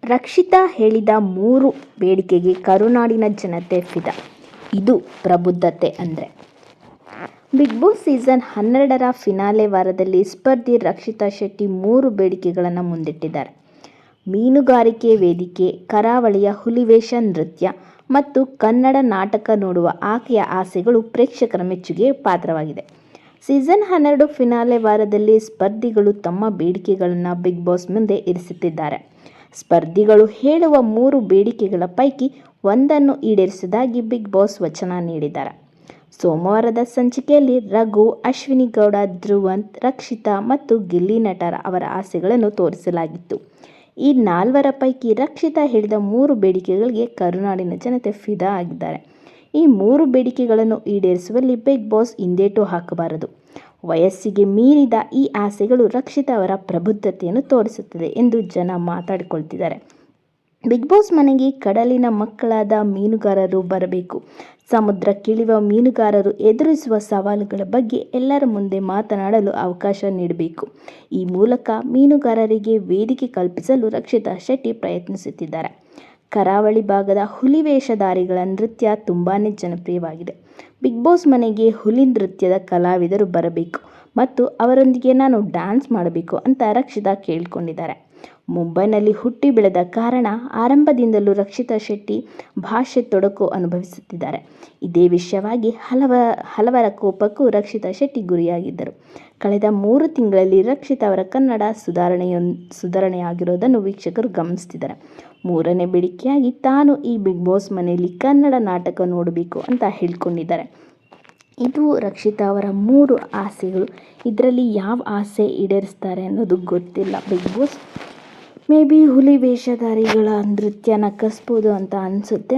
ರಕ್ಷಿತಾ ಹೇಳಿದ 3 ಬೇಡಿಕೆಗೆ ಕರುನಾಡಿನ ಜನತೆ ಫಿದಾ. ಇದು ಪ್ರಬುದ್ಧತೆ ಅಂದರೆ. ಬಿಗ್ ಬಾಸ್ ಸೀಸನ್ 12ರ ಫಿನಾಲೆ ವಾರದಲ್ಲಿ ಸ್ಪರ್ಧಿ ರಕ್ಷಿತಾ ಶೆಟ್ಟಿ 3 ಬೇಡಿಕೆಗಳನ್ನು ಮುಂದಿಟ್ಟಿದ್ದಾರೆ. ಮೀನುಗಾರಿಕೆ ವೇದಿಕೆ, ಕರಾವಳಿಯ ಹುಲಿವೇಷ ನೃತ್ಯ ಮತ್ತು ಕನ್ನಡ ನಾಟಕ ನೋಡುವ ಆಕೆಯ ಆಸೆಗಳು ಪ್ರೇಕ್ಷಕರ ಮೆಚ್ಚುಗೆಗೆ ಪಾತ್ರವಾಗಿದೆ. ಸೀಸನ್ 12 ಫಿನಾಲೆ ವಾರದಲ್ಲಿ ಸ್ಪರ್ಧಿಗಳು ತಮ್ಮ ಬೇಡಿಕೆಗಳನ್ನು ಬಿಗ್ ಬಾಸ್ ಮುಂದೆ ಇರಿಸುತ್ತಿದ್ದಾರೆ. ಸ್ಪರ್ಧಿಗಳು ಹೇಳುವ 3 ಬೇಡಿಕೆಗಳ ಪೈಕಿ ಒಂದನ್ನು ಈಡೇರಿಸುವುದಾಗಿ ಬಿಗ್ ಬಾಸ್ ವಚನ ನೀಡಿದ್ದಾರೆ. ಸೋಮವಾರದ ಸಂಚಿಕೆಯಲ್ಲಿ ರಘು, ಅಶ್ವಿನಿ ಗೌಡ, ಧ್ರುವಂತ್, ರಕ್ಷಿತಾ ಮತ್ತು ಗಿಲ್ಲಿ ನಟರ ಅವರ ಆಸೆಗಳನ್ನು ತೋರಿಸಲಾಗಿತ್ತು. ಈ 4ರ ಪೈಕಿ ರಕ್ಷಿತಾ ಹೇಳಿದ 3 ಬೇಡಿಕೆಗಳಿಗೆ ಕರುನಾಡಿನ ಜನತೆ ಫಿದಾ ಆಗಿದ್ದಾರೆ. ಈ 3 ಬೇಡಿಕೆಗಳನ್ನು ಈಡೇರಿಸುವಲ್ಲಿ ಬಿಗ್ ಬಾಸ್ ಹಿಂದೇಟು ಹಾಕಬಾರದು. ವಯಸ್ಸಿಗೆ ಮೀರಿದ ಈ ಆಸೆಗಳು ರಕ್ಷಿತಾ ಅವರ ಪ್ರಬುದ್ಧತೆಯನ್ನು ತೋರಿಸುತ್ತದೆ ಎಂದು ಜನ ಮಾತಾಡಿಕೊಳ್ತಿದ್ದಾರೆ. ಬಿಗ್ ಬಾಸ್ ಮನೆಗೆ ಕಡಲಿನ ಮಕ್ಕಳಾದ ಮೀನುಗಾರರು ಬರಬೇಕು. ಸಮುದ್ರಕ್ಕಿಳಿಯುವ ಮೀನುಗಾರರು ಎದುರಿಸುವ ಸವಾಲುಗಳ ಬಗ್ಗೆ ಎಲ್ಲರ ಮುಂದೆ ಮಾತನಾಡಲು ಅವಕಾಶ ನೀಡಬೇಕು. ಈ ಮೂಲಕ ಮೀನುಗಾರರಿಗೆ ವೇದಿಕೆ ಕಲ್ಪಿಸಲು ರಕ್ಷಿತಾ ಶೆಟ್ಟಿ ಪ್ರಯತ್ನಿಸುತ್ತಿದ್ದಾರೆ. ಕರಾವಳಿ ಭಾಗದ ಹುಲಿವೇಷಧಾರಿಗಳ ನೃತ್ಯ ತುಂಬಾನೇ ಜನಪ್ರಿಯವಾಗಿದೆ. ಬಿಗ್ ಬಾಸ್ ಮನೆಗೆ ಹುಲಿ ನೃತ್ಯದ ಕಲಾವಿದರು ಬರಬೇಕು ಮತ್ತು ಅವರೊಂದಿಗೆ ನಾನು ಡ್ಯಾನ್ಸ್ ಮಾಡಬೇಕು ಅಂತ ರಕ್ಷಿತಾ ಕೇಳಿಕೊಂಡಿದ್ದಾರೆ. ಮುಂಬೈನಲ್ಲಿ ಹುಟ್ಟಿ ಬೆಳೆದ ಕಾರಣ ಆರಂಭದಿಂದಲೂ ರಕ್ಷಿತಾ ಶೆಟ್ಟಿ ಭಾಷೆ ತೊಡಕು ಅನುಭವಿಸುತ್ತಿದ್ದಾರೆ. ಇದೇ ವಿಷಯವಾಗಿ ಹಲವರ ಕೋಪಕ್ಕೂ ರಕ್ಷಿತಾ ಶೆಟ್ಟಿ ಗುರಿಯಾಗಿದ್ದರು. ಕಳೆದ 3 ತಿಂಗಳಲ್ಲಿ ರಕ್ಷಿತಾ ಅವರ ಕನ್ನಡ ಸುಧಾರಣೆಯಾಗಿರೋದನ್ನು ವೀಕ್ಷಕರು ಗಮನಿಸುತ್ತಿದ್ದಾರೆ. 3ನೇ ಬೇಡಿಕೆಯಾಗಿ ತಾನು ಈ ಬಿಗ್ ಬಾಸ್ ಮನೆಯಲ್ಲಿ ಕನ್ನಡ ನಾಟಕ ನೋಡಬೇಕು ಅಂತ ಹೇಳಿಕೊಂಡಿದ್ದಾರೆ. ಇದು ರಕ್ಷಿತಾ ಅವರ 3 ಆಸೆಗಳು. ಇದರಲ್ಲಿ ಯಾವ ಆಸೆ ಈಡೇರಿಸ್ತಾರೆ ಅನ್ನೋದು ಗೊತ್ತಿಲ್ಲ. ಬಿಗ್ ಬಾಸ್ ಮೇ ಬಿ ಹುಲಿ ವೇಷಧಾರಿಗಳ ನೃತ್ಯ ನಕಸ್ಬೋದು ಅಂತ ಅನಿಸುತ್ತೆ.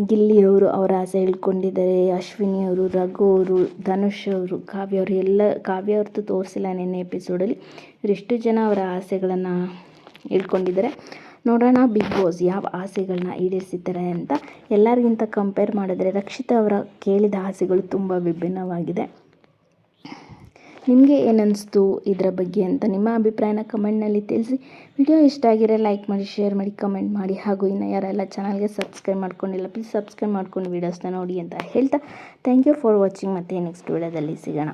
ಗಿಲ್ಲಿ ಅವರು ಅವರ ಆಸೆ ಹೇಳ್ಕೊಂಡಿದ್ದಾರೆ. ಅಶ್ವಿನಿ ಅವರು, ರಘು ಅವರು, ಧನುಷ್ ಅವರು, ಕಾವ್ಯ ಅವರು ಕಾವ್ಯ ಅವ್ರದ್ದು ತೋರಿಸಿಲ್ಲ ನಿನ್ನೆ ಎಪಿಸೋಡಲ್ಲಿ. ಇವರಿಷ್ಟು ಜನ ಅವರ ಆಸೆಗಳನ್ನು ಹೇಳ್ಕೊಂಡಿದ್ದಾರೆ. ನೋಡೋಣ ಬಿಗ್ ಬಾಸ್ ಯಾವ ಆಸೆಗಳನ್ನ ಈಡೇರಿಸಿದ್ದಾರೆ ಅಂತ. ಎಲ್ಲರಿಗಿಂತ ಕಂಪೇರ್ ಮಾಡಿದ್ರೆ ರಕ್ಷಿತಾ ಅವರ ಕೇಳಿದ ಆಸೆಗಳು ತುಂಬ ವಿಭಿನ್ನವಾಗಿದೆ. ನಿಮಗೆ ಏನನ್ನಿಸ್ತು ಇದರ ಬಗ್ಗೆ ಅಂತ ನಿಮ್ಮ ಅಭಿಪ್ರಾಯನ ಕಮೆಂಟ್ನಲ್ಲಿ ತಿಳಿಸಿ. ವಿಡಿಯೋ ಇಷ್ಟ ಆಗಿದ್ರೆ ಲೈಕ್ ಮಾಡಿ, ಶೇರ್ ಮಾಡಿ, ಕಮೆಂಟ್ ಮಾಡಿ. ಹಾಗೂ ಇನ್ನು ಯಾರೆಲ್ಲ ಚಾನಲ್ಗೆ ಸಬ್ಸ್ಕ್ರೈಬ್ ಮಾಡ್ಕೊಂಡಿಲ್ಲ ಪ್ಲೀಸ್ ಸಬ್ಸ್ಕ್ರೈಬ್ ಮಾಡ್ಕೊಂಡು ವೀಡಿಯೋಸ್ನ ನೋಡಿ ಅಂತ ಹೇಳ್ತಾ ಥ್ಯಾಂಕ್ ಯು ಫಾರ್ ವಾಚಿಂಗ್. ಮತ್ತು ನೆಕ್ಸ್ಟ್ ವಿಡಿಯೋದಲ್ಲಿ ಸಿಗೋಣ.